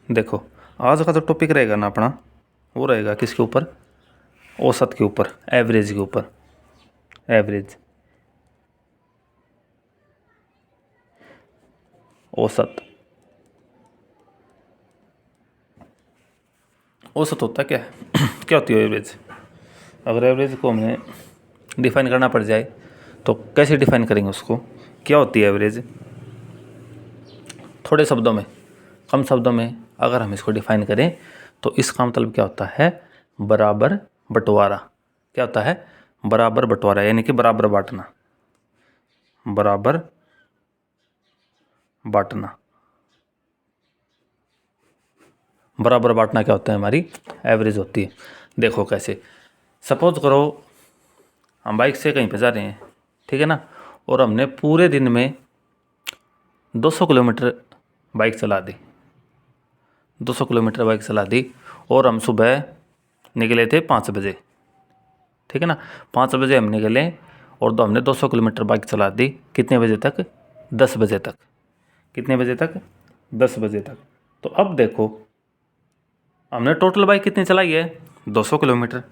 देखो आज का जो टॉपिक रहेगा ना अपना, वो रहेगा किसके ऊपर? औसत के ऊपर, एवरेज के ऊपर। एवरेज, औसत। औसत होता क्या है? क्या होती है एवरेज? अगर एवरेज को हमें डिफाइन करना पड़ जाए तो कैसे डिफाइन करेंगे उसको? क्या होती है एवरेज? थोड़े शब्दों में, कम शब्दों में अगर हम इसको डिफाइन करें तो इसका मतलब क्या होता है? बराबर बंटवारा। क्या होता है? बराबर बंटवारा, यानी कि बराबर बांटना। बराबर बांटना। बराबर बांटना क्या होता है? हमारी एवरेज होती है। देखो कैसे, सपोज करो हम बाइक से कहीं पे जा रहे हैं, ठीक है ना, और हमने पूरे दिन में 200 किलोमीटर बाइक चला दी। 200 किलोमीटर बाइक चला दी और हम सुबह निकले थे 5 बजे, ठीक है ना। 5 बजे हम निकले और हमने 200 किलोमीटर बाइक चला दी। कितने बजे तक? 10 बजे तक। कितने बजे तक? 10 बजे तक। तो अब देखो हमने टोटल बाइक कितनी चलाई है? 200 किलोमीटर।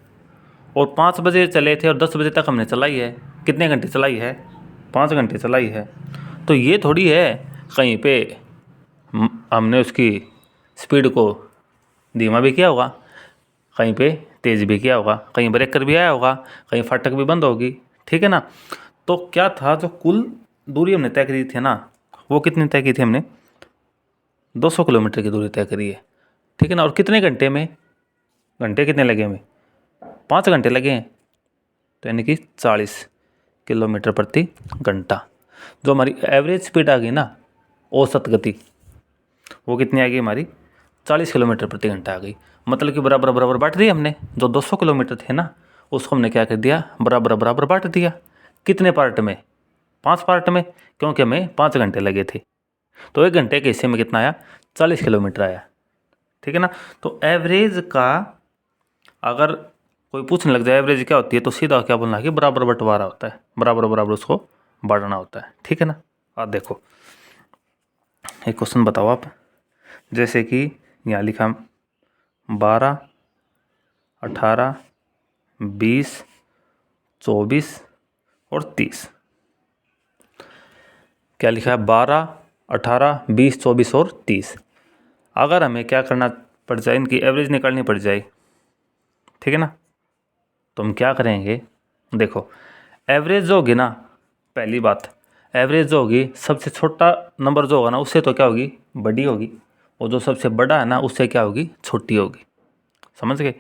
और 5 बजे चले थे और 10 बजे तक हमने चलाई है। कितने घंटे चलाई है? 5 घंटे चलाई है। तो ये थोड़ी है कहीं पे हमने उसकी स्पीड को धीमा भी किया होगा, कहीं पे तेज़ भी किया होगा, कहीं ब्रेक कर भी आया होगा, कहीं फाटक भी बंद होगी, ठीक है ना। तो क्या था, जो कुल दूरी हमने तय करी थी ना, वो कितनी तय की थी हमने? 200 किलोमीटर की दूरी तय करी है, ठीक है ना। और कितने घंटे में? घंटे कितने लगे हमें? 5 घंटे लगे हैं। तो यानी कि 40 किलोमीटर प्रति घंटा। जो हमारी एवरेज स्पीड आ गई ना, औसत गति, वो कितनी आ गई हमारी? 40 किलोमीटर प्रति घंटा आ गई। मतलब कि बराबर बराबर बांट दिया हमने। जो 200 किलोमीटर थे ना, उसको हमने क्या कर दिया? बराबर बराबर बांट दिया। कितने पार्ट में? 5 पार्ट में, क्योंकि हमें 5 घंटे लगे थे। तो 1 घंटे के हिस्से में कितना आया? 40 किलोमीटर आया, ठीक है ना। तो एवरेज का अगर कोई पूछने लग जाए एवरेज क्या होती है, तो सीधा क्या बोलना है कि बराबर बंटवारा होता है, बराबर बराबर उसको बांटना होता है, ठीक है ना। आप देखो एक क्वेश्चन बताओ आप, जैसे कि यहाँ लिखा 12, 18, 20, 24 और 30। क्या लिखा है? 12, 18, 20, 24 और 30। अगर हमें क्या करना पड़ जाए, इनकी एवरेज निकालनी पड़ जाए, ठीक है ना, तो हम क्या करेंगे? देखो एवरेज जो होगी ना, पहली बात, एवरेज जो होगी, सबसे छोटा नंबर जो होगा ना, उससे तो क्या होगी? बड़ी होगी। और जो सबसे बड़ा है ना, उससे क्या होगी? छोटी होगी। समझ गए?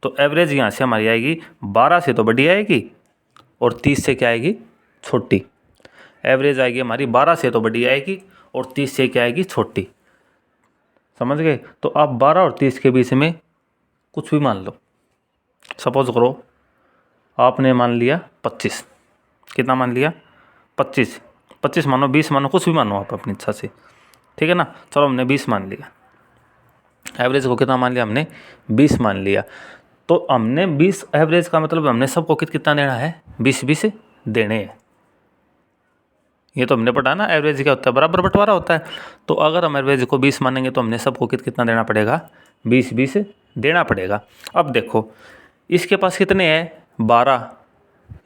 तो एवरेज यहाँ से हमारी आएगी 12 से तो बड़ी आएगी और 30 से क्या आएगी? छोटी। एवरेज आएगी हमारी 12 से तो बड़ी आएगी और 30 से क्या आएगी? छोटी। समझ गए? तो आप 12 और 30 के बीच में कुछ भी मान लो। सपोज करो आपने मान लिया 25। कितना मान लिया? 25। 25 मानो, 20 मानो, कुछ भी मानो आप अपनी इच्छा से, ठीक है ना। चलो हमने 20 मान लिया। एवरेज को कितना मान लिया हमने? 20 मान लिया। तो हमने 20 एवरेज का मतलब हमने सबको कितना देना है? 20-20 देने हैं। ये तो हमने पढ़ा ना, एवरेज क्या होता है? बराबर बंटवारा होता है। तो अगर हम एवरेज को 20 मानेंगे तो हमने सबको कितना देना पड़ेगा? 20-20 देना पड़ेगा। अब देखो इसके पास कितने हैं? 12।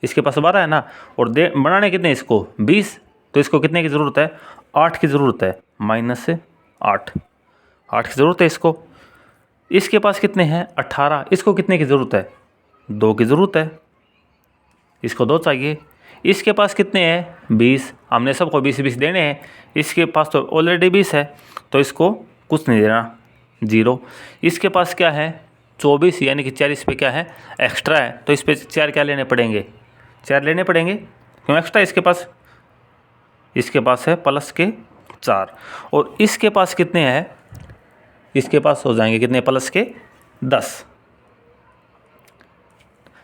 इसके पास 12 है ना, और बनाने कितने इसको? 20। तो इसको कितने की ज़रूरत है? 8 की ज़रूरत है। -8, 8 की ज़रूरत है इसको। इसके पास कितने हैं? 18। इसको कितने की ज़रूरत है? 2 की ज़रूरत है। इसको 2 चाहिए। इसके पास कितने हैं? 20। हमने सबको 20-20 देने हैं। इसके पास तो ऑलरेडी 20 है, तो इसको कुछ नहीं देना, 0। इसके पास क्या है? 24, यानी कि 4 इस पे क्या है? एक्स्ट्रा है। तो इस पे 4 क्या लेने पड़ेंगे? 4 लेने पड़ेंगे, क्यों? एक्स्ट्रा इसके पास। इसके पास है प्लस के 4। और इसके पास कितने हैं? इसके पास हो जाएंगे कितने? प्लस के 10।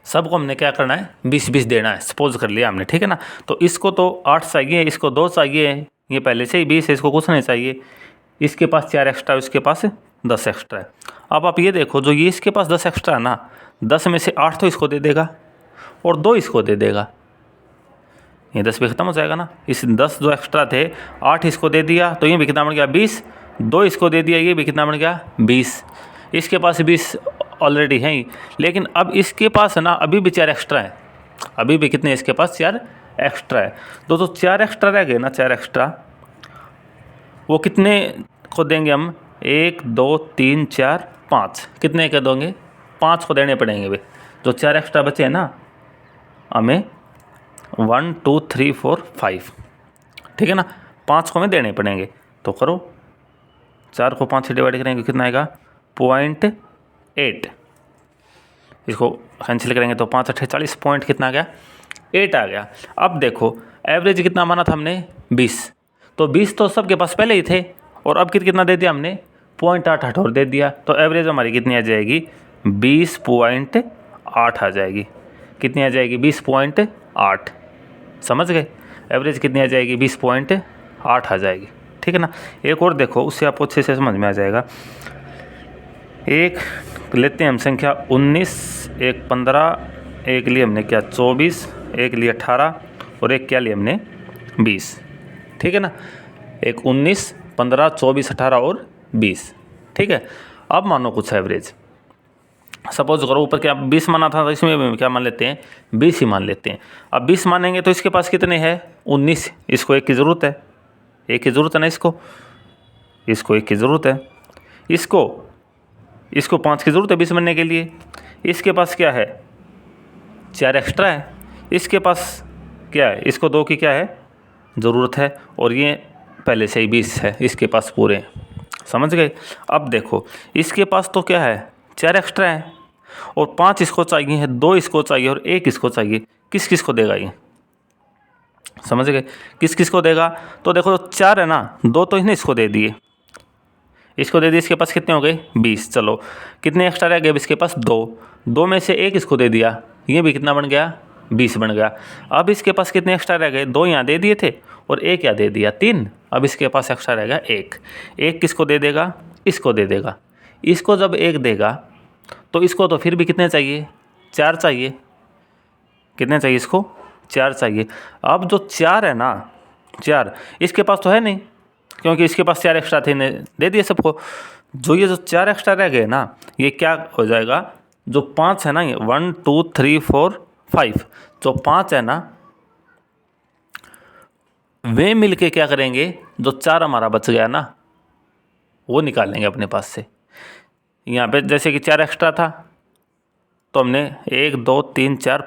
सबको हमने क्या करना है? 20-20 देना है। सपोज कर लिया हमने, ठीक है ना। तो इसको तो 8 चाहिए, इसको 2 चाहिए, ये पहले से ही 20 है, इसको कुछ नहीं चाहिए। इसके पास 4 एक्स्ट्रा, इसके पास 10 एक्स्ट्रा है। अब आप ये देखो, जो ये इसके पास 10 एक्स्ट्रा है ना, 10 में से 8 तो इसको दे देगा और 2 इसको दे देगा। ये 10 भी खत्म हो जाएगा ना। इस 10 जो एक्स्ट्रा थे, 8 इसको दे दिया, तो ये भी कितना बन गया? 20। 2 इसको दे दिया, ये भी कितना बन गया 20। इसके पास 20 ऑलरेडी है ही, लेकिन अब इसके पास है ना अभी भी 4 एक्स्ट्रा है, अभी भी कितने इसके पास 4 एक्स्ट्रा है। तो 4 एक्स्ट्रा रह गए ना, 4 एक्स्ट्रा, वो कितने को देंगे हम, 1 2 3 4 5, कितने के दोगे 5 को देने पड़ेंगे भाई। जो 4 एक्स्ट्रा बचे हैं ना हमें 1 2 3 4 5, ठीक है ना, 5 को हमें देने पड़ेंगे। तो करो 4 को 5 से डिवाइड करेंगे कितना आएगा 0.8, इसको कैंसिल करेंगे तो 5 8 40, पॉइंट कितना आ गया 8 आ गया। अब देखो एवरेज कितना माना था हमने 20, तो 20 तो सबके पास पहले ही थे, और अब कितना दे दिया हमने 0.8 और दे दिया, तो एवरेज हमारी कितनी आ जाएगी 20.8 आ जाएगी। कितनी आ जाएगी 20.8, समझ गए, एवरेज कितनी आ जाएगी 20.8 आ जाएगी, ठीक है ना। एक और देखो, उससे आपको अच्छे से समझ में आ जाएगा। एक लेते हैं हम संख्या 19, एक 15, एक लिए हमने क्या 24, एक लिए 18 और एक क्या लिए हमने 20, ठीक है ना। एक 19 15 24 18 और 20, ठीक है। अब मानो कुछ एवरेज, सपोज करो ऊपर क्या 20 माना था, तो इसमें क्या मान लेते हैं 20 ही मान लेते हैं। अब 20 मानेंगे तो इसके पास कितने हैं 19, इसको 1 की ज़रूरत है, 1 की ज़रूरत है ना, इसको 1 की ज़रूरत है, इसको 5 की ज़रूरत है 20 बनने के लिए। इसके पास क्या है 4 एक्स्ट्रा है, इसके पास क्या है, इसको 2 की क्या है ज़रूरत है, और ये पहले से ही 20 है इसके पास पूरे हैं, समझ गए। अब देखो इसके पास तो क्या है 4 एक्स्ट्रा है, और 5 इसको चाहिए है, 2 इसको चाहिए और 1 इसको चाहिए। किस किस को देगा ये, समझ गए, किस किस को देगा। तो देखो 4 है ना, 2 तो इसने इसको दे दिए, इसको दे दिए, इसके पास कितने हो गए 20। चलो कितने एक्स्ट्रा रह गए इसके पास 2 में से 1 इसको दे दिया, ये भी कितना बन गया 20 बन गया। अब इसके पास कितने एक्स्ट्रा रह गए, 2 यहाँ दे दिए थे और 1 यहाँ दे दिया 3। अब इसके पास एक्स्ट्रा रहेगा 1 किसको दे देगा, इसको दे देगा। इसको जब 1 देगा तो इसको तो फिर भी कितने चाहिए 4 चाहिए, कितने चाहिए इसको 4 चाहिए। अब जो 4 है ना 4 इसके पास तो है नहीं, क्योंकि इसके पास 4 एक्स्ट्रा थे, दे दिए सबको। ये जो 4 एक्स्ट्रा रह गए ना, ये क्या हो जाएगा, जो 5 है ना, ये 1 2 3 4 5, जो 5 है ना वे मिलके क्या करेंगे, जो 4 हमारा बच गया ना वो निकाल लेंगे अपने पास से। यहाँ पे जैसे कि 4 एक्स्ट्रा था, तो हमने 1 2 3 4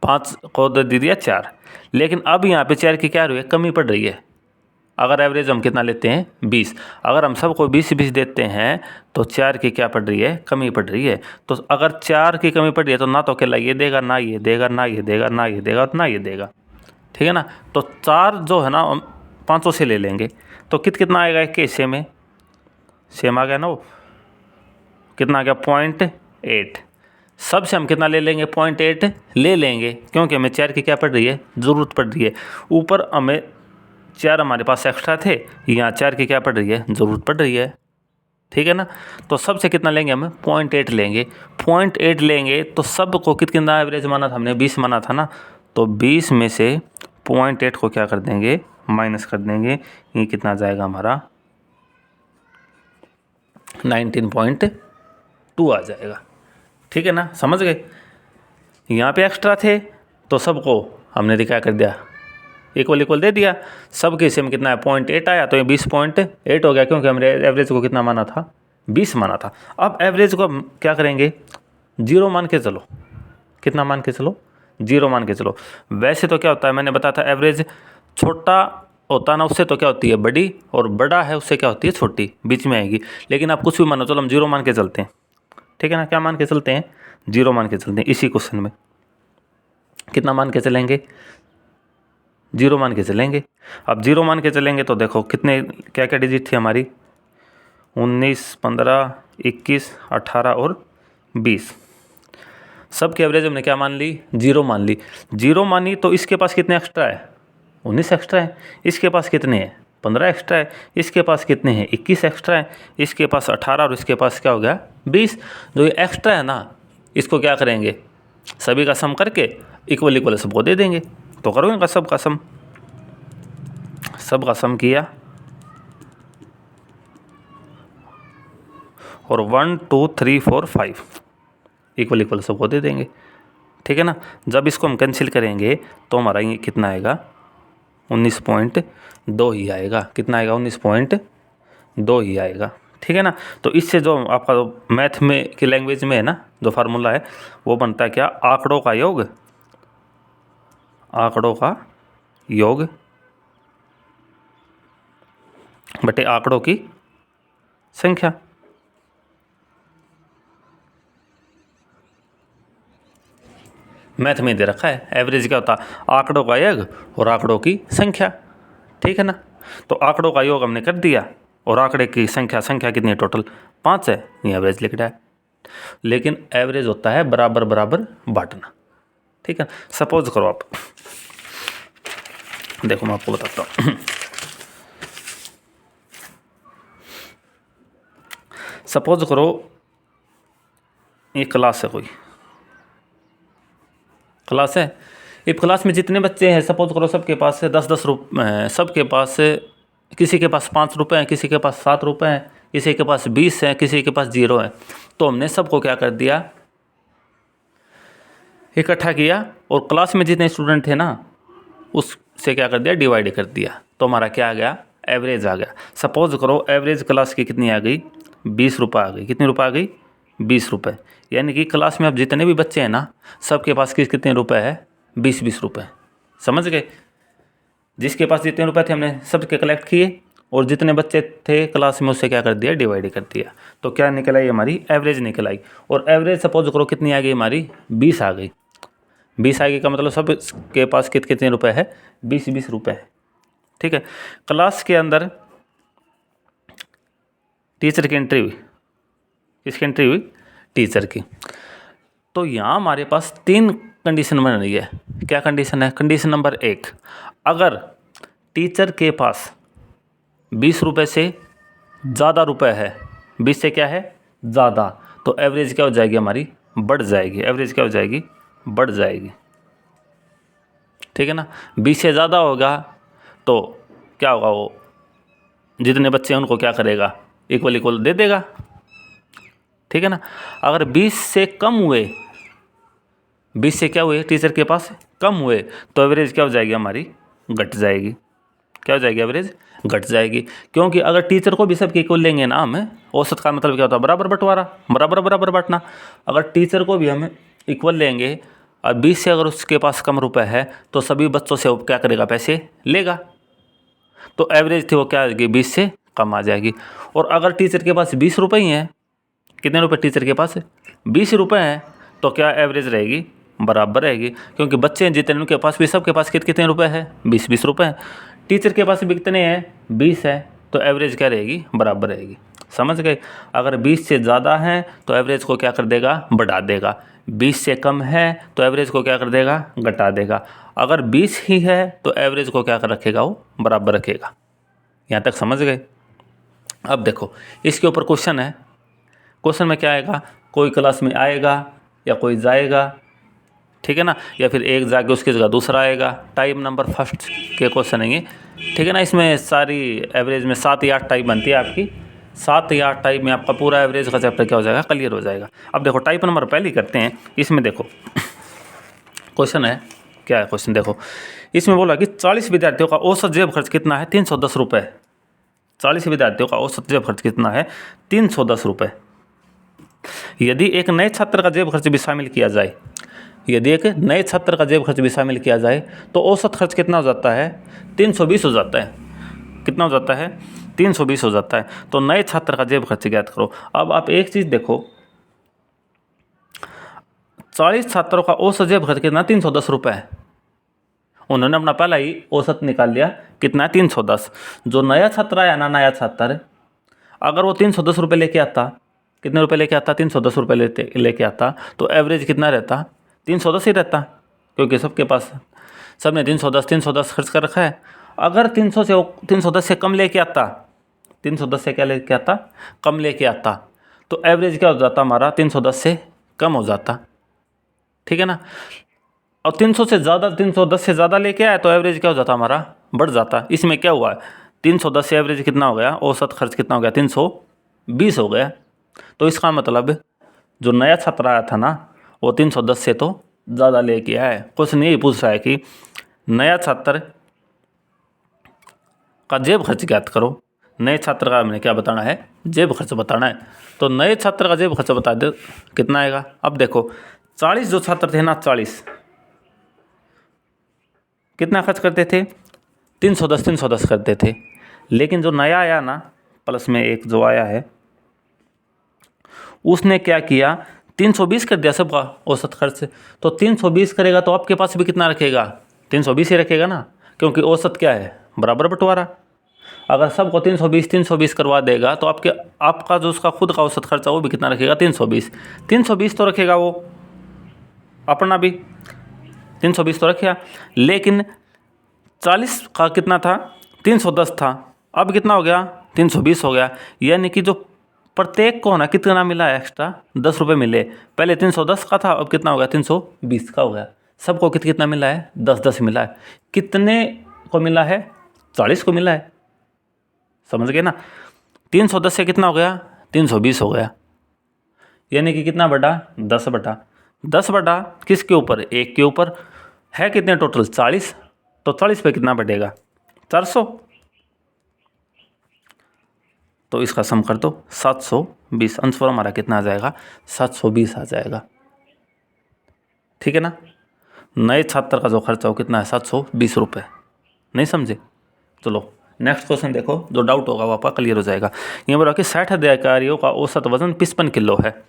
5 को दे दिया 4, लेकिन अब यहाँ पे 4 की क्या रही है कमी पड़ रही है। अगर एवरेज हम कितना लेते हैं 20, अगर हम सबको 20 देते हैं तो 4 की क्या पड़ रही है कमी पड़ रही है। तो अगर 4 की कमी पड़ रही है तो ना तो अकेला ये देगा, ना ये देगा, ना ये देगा, ना ये देगा, ना ये देगा, ठीक है ना। तो 4 जो है ना 500 से ले लेंगे, तो कितना आएगा एक के हिस्से में, सेम आ गया ना, वो कितना आ गया 0.8। सबसे हम कितना ले लेंगे 0.8 ले लेंगे, क्योंकि हमें 4 की क्या पड़ रही है ज़रूरत पड़ रही है। ऊपर हमें 4 हमारे पास एक्स्ट्रा थे, यहाँ 4 की क्या पड़ रही है ज़रूरत पड़ रही है, ठीक है ना। तो सबसे कितना लेंगे हम 0.8 लेंगे, 0.8 लेंगे तो सबको कितना एवरेज माना था हमने 20 माना था ना, तो 20 में से 0.8 को क्या कर देंगे माइनस कर देंगे, ये कितना जाएगा हमारा 19.2 आ जाएगा, ठीक है ना, समझ गए। यहाँ पे एक्स्ट्रा थे तो सबको हमने क्या कर दिया इक्वल दे दिया, सबके हिस्से में कितना है 0.8 आया, तो ये 20.8 हो गया, क्योंकि हमने एवरेज को कितना माना था 20 माना था। अब एवरेज को हम क्या करेंगे 0 मान के चलो, कितना मान के चलो 0 मान के चलो। वैसे तो क्या होता है मैंने बताया था, एवरेज छोटा होता ना उससे तो क्या होती है बड़ी, और बड़ा है उससे क्या होती है छोटी, बीच में आएगी। लेकिन आप कुछ भी मानो, चलो हम 0 मान के चलते हैं, ठीक है ना, क्या मान के चलते हैं 0 मान के चलते हैं। इसी क्वेश्चन में कितना मान के चलेंगे 0 मान के चलेंगे। अब 0 मान के चलेंगे तो देखो कितने क्या क्या डिजिट थी हमारी 19 15 21 18 और 20, सब की एवरेज हमने क्या मान ली 0 मान ली। 0 मानी तो इसके पास कितने एक्स्ट्रा है 19 एक्स्ट्रा है, इसके पास कितने हैं 15 एक्स्ट्रा है, इसके पास कितने हैं 21 एक्स्ट्रा है, इसके पास 18 और इसके पास क्या हो गया 20। जो ये एक्स्ट्रा है ना इसको क्या करेंगे सभी का सम करके इक्वल सबको दे देंगे। तो करो इनका सब का सम किया और 1 2 3 4 5 इक्वल इक्वल सबको दे देंगे, ठीक है ना। जब इसको हम कैंसिल करेंगे तो हमारा ये कितना आएगा, 19.2 ही आएगा। कितना आएगा, 19.2 ही आएगा, ठीक है ना। तो इससे जो आपका मैथ में की लैंग्वेज में है ना जो फार्मूला है वो बनता है क्या, आंकड़ों का योग, आंकड़ों का योग बटे आंकड़ों की संख्या। मैथ में दे रखा है एवरेज क्या होता है, आंकड़ों का योग और आंकड़ों की संख्या, ठीक है ना। तो आंकड़ों का योग हमने कर दिया और आंकड़े की संख्या, संख्या कितनी है टोटल 5 है, ये एवरेज लिख रहा है। लेकिन एवरेज होता है बराबर बराबर बांटना, ठीक है। सपोज करो आप, देखो मैं आपको बताता हूँ। सपोज करो ये क्लास है, कोई क्लास है। इस क्लास में जितने बच्चे हैं सपोज करो सबके पास है 10-10 रुपये, सबके पास किसी के पास 5 रुपये हैं, किसी के पास 7 रुपये हैं, किसी के पास 20 हैं, किसी के पास 0 है। तो हमने सबको क्या कर दिया, इकट्ठा किया और क्लास में जितने स्टूडेंट थे ना उससे क्या कर दिया, डिवाइड कर दिया। तो हमारा क्या आ गया, एवरेज आ गया। सपोज करो एवरेज क्लास की कितनी आ गई, 20 रुपये आ गई। कितनी रुपये आ गई, 20 रुपये। यानी कि क्लास में अब जितने भी बच्चे हैं ना सबके पास कितने रुपए है, 20-20 रुपये। समझ गए, जिसके पास जितने रुपए थे हमने सबके कलेक्ट किए और जितने बच्चे थे क्लास में उससे क्या कर दिया, डिवाइड कर दिया। तो क्या निकल आई, हमारी एवरेज निकल आई। और एवरेज सपोज करो कितनी आ गई हमारी, 20 आ गई। 20 आ गई का मतलब सब के पास कितने रुपए है, 20-20 रुपये है, ठीक है। क्लास के अंदर टीचर की एंट्री हुई, किसकी एंट्री हुई, टीचर की। तो यहाँ हमारे पास 3 कंडीशन बन रही है। क्या कंडीशन है, कंडीशन नंबर 1, अगर टीचर के पास 20 रुपये से ज़्यादा रुपए है, 20 से क्या है ज़्यादा, तो एवरेज क्या हो जाएगी हमारी, बढ़ जाएगी। एवरेज क्या हो जाएगी, बढ़ जाएगी, ठीक है ना। 20 से ज़्यादा होगा तो क्या होगा, वो जितने बच्चे हैं उनको क्या करेगा, इक्वल इक्वल दे देगा, ठीक है ना। अगर 20 से कम हुए, 20 से क्या हुए टीचर के पास कम हुए, तो एवरेज क्या हो जाएगी हमारी, घट जाएगी। क्या हो जाएगी, एवरेज घट जाएगी। क्योंकि अगर टीचर को भी सबके इक्वल लेंगे ना हम, औसत का मतलब क्या होता है, बराबर बंटवारा, बराबर बराबर बांटना। अगर टीचर को भी हम इक्वल लेंगे और 20 से अगर उसके पास कम रुपए है तो सभी बच्चों से वो क्या करेगा, पैसे लेगा। तो एवरेज थी वो क्या आएगी, 20 से कम आ जाएगी। और अगर टीचर के पास 20 रुपये ही हैं, कितने रुपए टीचर के पास, 20 रुपये हैं, तो क्या एवरेज रहेगी, बराबर रहेगी। क्योंकि बच्चे हैं जितने उनके पास भी सबके पास कितने रुपए हैं, 20-20 रुपये हैं। टीचर के पास भी कितने हैं, 20 है, तो एवरेज क्या रहेगी, बराबर रहेगी। समझ गए। अगर 20 से ज़्यादा है तो एवरेज को क्या कर देगा, बढ़ा देगा। 20 से कम है तो एवरेज को क्या कर देगा, घटा देगा। अगर 20 ही है तो एवरेज को क्या कर रखेगा, वो बराबर रखेगा। यहाँ तक समझ गए। अब देखो इसके ऊपर क्वेश्चन है, क्वेश्चन में क्या आएगा, कोई क्लास में आएगा या कोई जाएगा, ठीक है ना, या फिर एक जाके उसकी जगह दूसरा आएगा। टाइप नंबर फर्स्ट के क्वेश्चन है ये, ठीक है ना। इसमें सारी एवरेज में 7 या 8 टाइप बनती है आपकी, 7 या 8 टाइप में आपका पूरा एवरेज का चैप्टर क्या हो जाएगा, क्लियर हो जाएगा। अब देखो टाइप नंबर पहले करते हैं। इसमें देखो क्वेश्चन है, क्या है क्वेश्चन, देखो इसमें बोला कि 40 विद्यार्थियों का औसत जेब खर्च कितना है, 310 रुपये। 40 विद्यार्थियों का औसत जेब खर्च कितना है, 310 रुपये। यदि एक नए छात्र का जेब खर्च भी शामिल किया जाए, यदि एक नए छात्र का जेब खर्च भी शामिल किया जाए तो औसत खर्च कितना हो जाता है, 320 हो जाता है। कितना हो जाता है, 320 हो जाता है। तो नए छात्र का जेब खर्च ज्ञात करो। अब आप एक चीज़ देखो, 40 छात्रों का औसत जेब खर्च कितना, 310 रुपये है। उन्होंने अपना पहला ही औसत निकाल लिया, कितना है, 310। जो नया छात्र आया ना, नया छात्र, अगर वो 310 रुपये लेके आता, कितने रुपए लेके आता, 310 रुपये लेके आता, तो एवरेज कितना रहता, 310 ही रहता। क्योंकि सबके पास, सब ने 310 खर्च कर रखा है। अगर 310 से कम लेके आता, 310 से क्या लेके आता, कम लेके आता, तो एवरेज क्या हो जाता हमारा, 310 से कम हो जाता, ठीक है ना। और 310 से ज़्यादा लेके आया तो एवरेज क्या हो जाता हमारा, बढ़ जाता। इसमें क्या हुआ, 310 से एवरेज कितना हो गया, औसत खर्च कितना हो गया, 320 हो गया। तो इसका मतलब जो नया छात्र आया था ना वो 310 से तो ज़्यादा लेके आया है। क्वेश्चन यही पूछ रहा है कि नया छात्र का जेब खर्च ज्ञात करो। नए छात्र का हमने क्या बताना है, जेब खर्च बताना है। तो नए छात्र का जेब खर्च बता दो कितना आएगा। अब देखो 40 जो छात्र थे ना, 40 कितना खर्च करते थे, 310 करते थे। लेकिन जो नया आया ना, प्लस में एक जो आया है, उसने क्या किया, 320 कर दिया सबका औसत खर्च। तो 320 करेगा तो आपके पास भी कितना रखेगा, 320 ही रखेगा ना, क्योंकि औसत क्या है, बराबर बंटवारा। अगर सबको 320 करवा देगा तो आपका जो उसका खुद का औसत खर्चा वो भी कितना रखेगा, 320 तो रखेगा वो, अपना भी 320 तो रखेगा। लेकिन 40 का कितना था, 310 था, अब कितना हो गया, 320 हो गया। यानी कि जो प्रत्येक को ना कितना मिला है एक्स्ट्रा, 10 रुपये मिले। पहले 310 का था, अब कितना हो गया, 320 का हो गया। सबको कितना मिला है, 10 मिला है। कितने को मिला है, 40 को मिला है, समझ गए ना। 310 से कितना हो गया, 320 हो गया। यानी कि कितना बढ़ा, 10 बढ़ा किसके ऊपर, एक के ऊपर है। कितने टोटल, 40, तो 40 पे कितना बढ़ेगा, 400। तो इसका सम कर दो, 720। आंसर हमारा कितना आ जाएगा, 720 आ जाएगा। ठीक है ना। नए छात्र का जो खर्चा हो कितना है, 720 रुपये। नहीं समझे, चलो नेक्स्ट क्वेश्चन देखो, जो डाउट होगा वो आपका क्लियर हो जाएगा। ये बोला कि 60 अधिकारियों का औसत वजन 55 किलो है।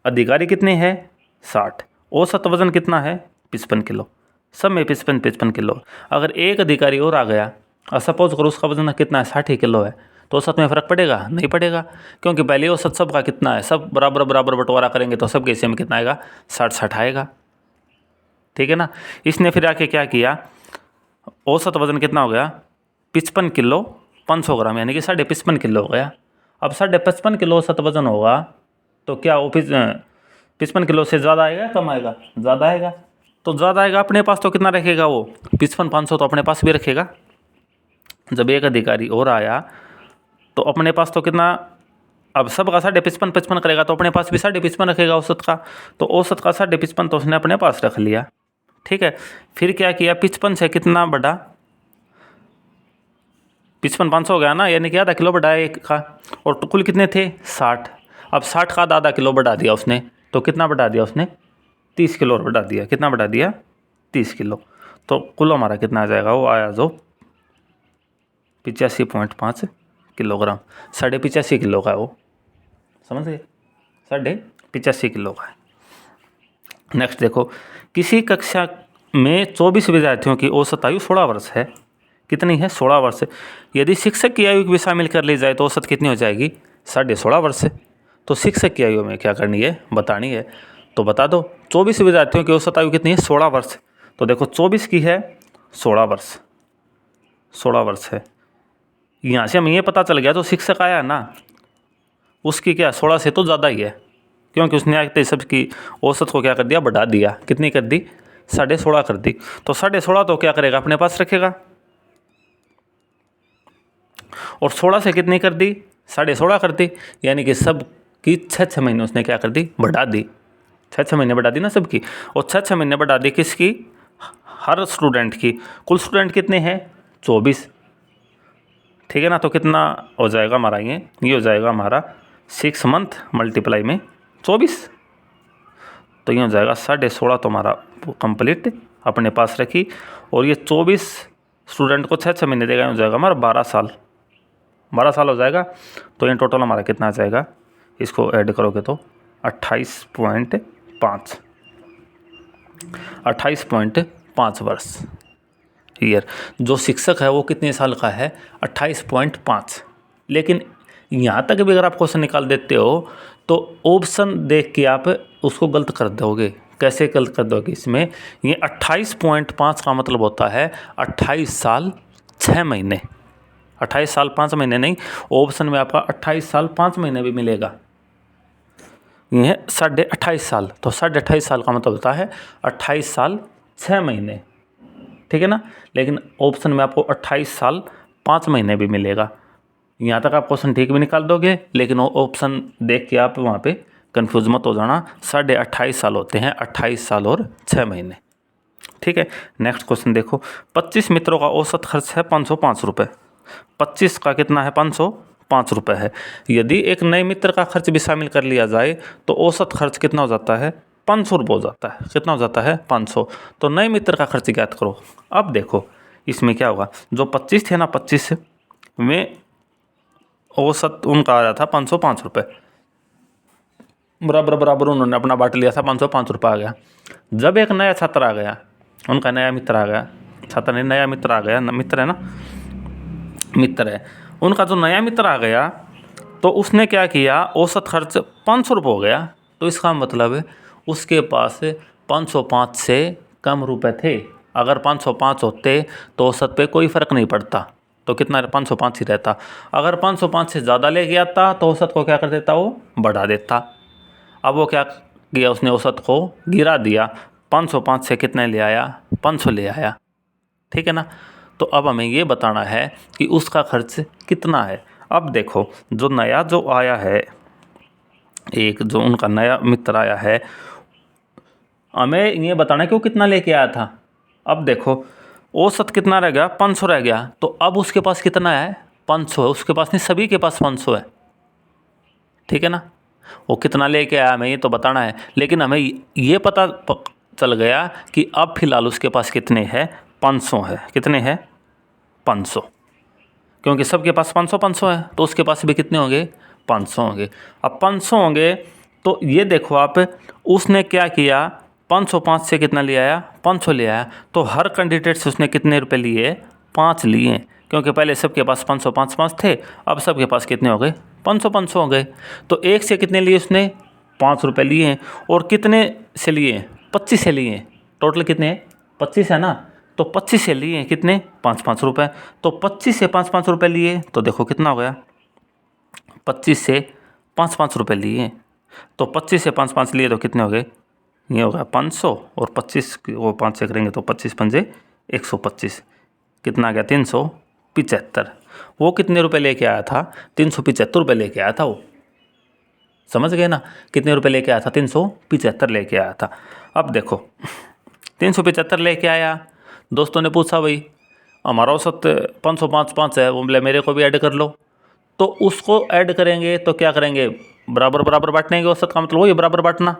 अधिकारी कितने हैं, 60। औसत वजन कितना है, 55 किलो। सब में 55 किलो। अगर एक अधिकारी और आ गया और सपोज करो उसका वजन कितना है, 60 किलो है, तो औसत में फ़र्क पड़ेगा, नहीं पड़ेगा, क्योंकि पहले औसत सबका कितना है, सब बराबर बंटवारा करेंगे तो सब केस में कितना आएगा, 60 आएगा। ठीक है ना। इसने फिर आके क्या किया, औसत वजन कितना हो गया, 55 किलो 500 ग्राम, यानी कि 55.5 किलो हो गया। अब 55.5 किलो औसत वजन होगा तो क्या वो 55 किलो से ज़्यादा आएगा, कम आएगा, ज़्यादा आएगा। तो ज़्यादा आएगा, अपने पास तो कितना रखेगा वो, 55,500 तो अपने पास भी रखेगा। जब एक अधिकारी और आया तो अपने पास तो कितना, अब सब का 55.5 करेगा तो अपने पास भी 55.5 रखेगा औसत का। तो औसत का 55.5 तो उसने अपने पास रख लिया। ठीक है। फिर क्या किया, 55 से कितना बढ़ा, 55,500 हो गया ना, यानी कि आधा किलो बढ़ाया एक का। और तो कुल कितने थे, 60। अब 60 का आधा किलो बढ़ा दिया उसने, तो कितना बढ़ा दिया उसने, 30 किलो और बढ़ा दिया। कितना बढ़ा दिया, 30 किलो। तो कुल हमारा कितना आ जाएगा, वो आया जो 85.5 किलोग्राम। 85.5 किलो का है वो, समझ गए, 85.5 किलो का है। नेक्स्ट देखो, किसी कक्षा में 24 विद्यार्थियों की औसत आयु 16 वर्ष है। कितनी है, 16 वर्ष। यदि शिक्षक की आयु भी शामिल कर ली जाए तो औसत कितनी हो जाएगी, 16.5 वर्ष। तो शिक्षक की आयु में क्या करनी है, बतानी है। तो बता दो, 24 विद्यार्थियों की औसत आयु कितनी है, 16 वर्ष। तो देखो 24 की है 16 वर्ष, 16 वर्ष है। यहाँ से हमें ये पता चल गया, तो शिक्षक आया ना उसकी क्या 16 से तो ज़्यादा ही है, क्योंकि उसने आते सबकी औसत को क्या कर दिया, बढ़ा दिया। कितनी कर दी, 16.5 कर दी। तो 16.5 तो क्या करेगा, अपने पास रखेगा। और 16 से कितनी कर दी, 16.5 कर दी। यानी कि सब की 6 महीने उसने क्या कर दी, बढ़ा दी। 6 महीने बढ़ा दी ना सबकी। और 6 महीने बढ़ा दी किसकी, हर स्टूडेंट की। कुल स्टूडेंट कितने हैं, 24। ठीक है ना। तो कितना हो जाएगा हमारा, ये हो जाएगा हमारा 6 मंथ मल्टीप्लाई में 24। तो ये हो जाएगा 16.5 तो हमारा कंप्लीट अपने पास रखी। और ये 24 स्टूडेंट को 6 महीने देगा, हो जाएगा हमारा 12 साल, 12 साल हो जाएगा। तो ये टोटल हमारा कितना आ जाएगा, इसको ऐड करोगे तो 28.5 वर्ष। ईयर। जो शिक्षक है वो कितने साल का है, 28.5। लेकिन यहाँ तक भी अगर आप क्वेश्चन निकाल देते हो तो ऑप्शन देख के आप उसको गलत कर दोगे। कैसे गलत कर दोगे, इसमें ये 28.5 का मतलब होता है 28 साल 6 महीने। 28 साल 5 महीने नहीं, ऑप्शन में आपका 28 साल 5 महीने भी मिलेगा। ये है 28.5 साल, तो 28.5 साल का मतलब होता है 28 साल 6 महीने। ठीक है ना। लेकिन ऑप्शन में आपको 28 साल 5 महीने भी मिलेगा। यहाँ तक आप क्वेश्चन ठीक भी निकाल दोगे, लेकिन ऑप्शन देख के आप वहाँ पे कंफ्यूज मत हो जाना। 28.5 साल होते हैं, 28 साल और 6 महीने। ठीक है, नेक्स्ट क्वेश्चन देखो। 25 मित्रों का औसत खर्च है 505 रुपये। 25 का कितना है? 505 रुपये है। यदि एक नए मित्र का खर्च भी शामिल कर लिया जाए तो औसत खर्च कितना हो जाता है? 500 रुपये हो जाता है। कितना हो जाता है? 500। तो नए मित्र का खर्च ज्ञात करो। अब देखो इसमें क्या होगा, जो 25 थे ना, 25 में औसत उनका आ रहा था 505 रुपये, बराबर बराबर उन्होंने अपना बांट लिया था, 505 रुपये आ गया। जब एक नया छात्र आ गया, उनका नया मित्र आ गया, छात्र नहीं, नया मित्र आ गया, मित्र है ना, मित्र है, उनका जो नया मित्र आ गया तो उसने क्या किया, औसत खर्च 500 रुपये हो गया। तो इसका मतलब उसके पास 505 से कम रुपए थे। अगर 505 होते तो औसत पे कोई फ़र्क नहीं पड़ता, तो कितना 505 ही रहता। अगर 505 से ज़्यादा लेके आता तो औसत को क्या कर देता, वो बढ़ा देता। अब वो क्या किया, उसने औसत को गिरा दिया, 505 से कितने ले आया? 500 ले आया। ठीक है ना। तो अब हमें ये बताना है कि उसका खर्च कितना है। अब देखो जो नया जो आया है, एक जो उनका नया मित्र आया है, हमें ये बताना है कि वो कितना लेके आया था। अब देखो औसत कितना रह गया? 500 रह गया। तो अब उसके पास कितना है? 500 है। उसके पास नहीं, सभी के पास 500 है। ठीक है ना। वो कितना लेके आया हमें ये तो बताना है, लेकिन हमें ये पता चल गया कि अब फिलहाल उसके पास कितने हैं? 500 है। कितने हैं? 500। क्योंकि सबके पास 500 है, तो उसके पास भी कितने होंगे? 500 होंगे। अब 500 होंगे तो ये देखो आप, उसने क्या किया, 505 से कितना ले आया? 500 ले आया। तो हर कैंडिडेट से उसने कितने रुपए लिए? 5 लिए, क्योंकि पहले सबके पास 505 थे, अब सबके पास कितने हो गए? 500 हो गए। तो एक से कितने लिए उसने? 5 रुपये लिए। और कितने से लिए? 25 से लिए। टोटल कितने हैं? 25 है ना। तो 25 से लिए कितने? 5-5 रुपये। तो 25 से 5-5 रुपये लिए तो देखो कितना हो गया, 25 से 5-5 रुपये लिए तो 25 से 5-5 लिए तो कितने हो गए? ये होगा 500, और 25 को 5 से करेंगे तो 25 पंजे 125, कितना आ गया? 375। वो कितने रुपए लेके आया था? 375 रुपये लेके आया था वो। समझ गए ना, कितने रुपए लेके आया था? 375 लेके आया था। अब देखो 375 लेके आया, दोस्तों ने पूछा भाई हमारा औसत 505 है, वो बोले मेरे को भी ऐड कर लो। तो उसको ऐड करेंगे तो क्या करेंगे? बराबर बराबर बांटेंगे। औसत का मतलब वही बराबर बांटना।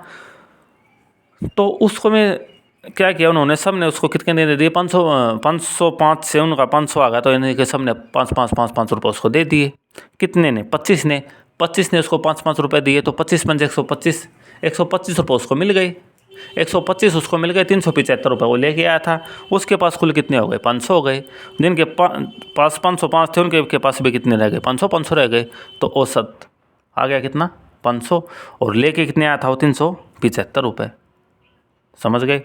तो उसको में क्या किया उन्होंने, सब ने उसको कितने दे दिए? 505 से उनका 500 आ गया, तो यानी कि सब ने 5-5 रुपये उसको दे दिए। कितने ने? 25 ने। 25 ने उसको 5-5 रुपये दिए, तो 25 पंजे 125, 125 रुपये उसको मिल गए। 125 उसको मिल गए, 375 रुपये वो लेके आया था। उसके पास कुल कितने हो गए? 500 हो गए। जिनके पास 505 थे उनके पास भी कितने रह गए? 500 रह गए। तो औसत आ गया कितना? 500। और लेके कितने आया था वो? 375 रुपये। समझ गए।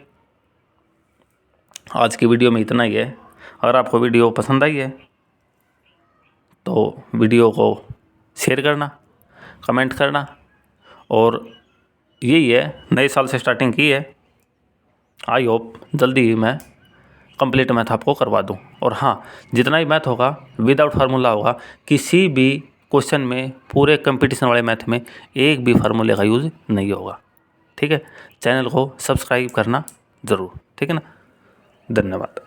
आज की वीडियो में इतना ही है। अगर आपको वीडियो पसंद आई है तो वीडियो को शेयर करना, कमेंट करना, और यही है, नए साल से स्टार्टिंग की है। आई होप जल्दी ही मैं कंप्लीट मैथ आपको करवा दूं। और हाँ, जितना भी मैथ होगा विदाउट फार्मूला होगा। किसी भी क्वेश्चन में, पूरे कंपटीशन वाले मैथ में एक भी फार्मूले का यूज़ नहीं होगा। ठीक है। चैनल को सब्सक्राइब करना ज़रूर। ठीक है ना। धन्यवाद।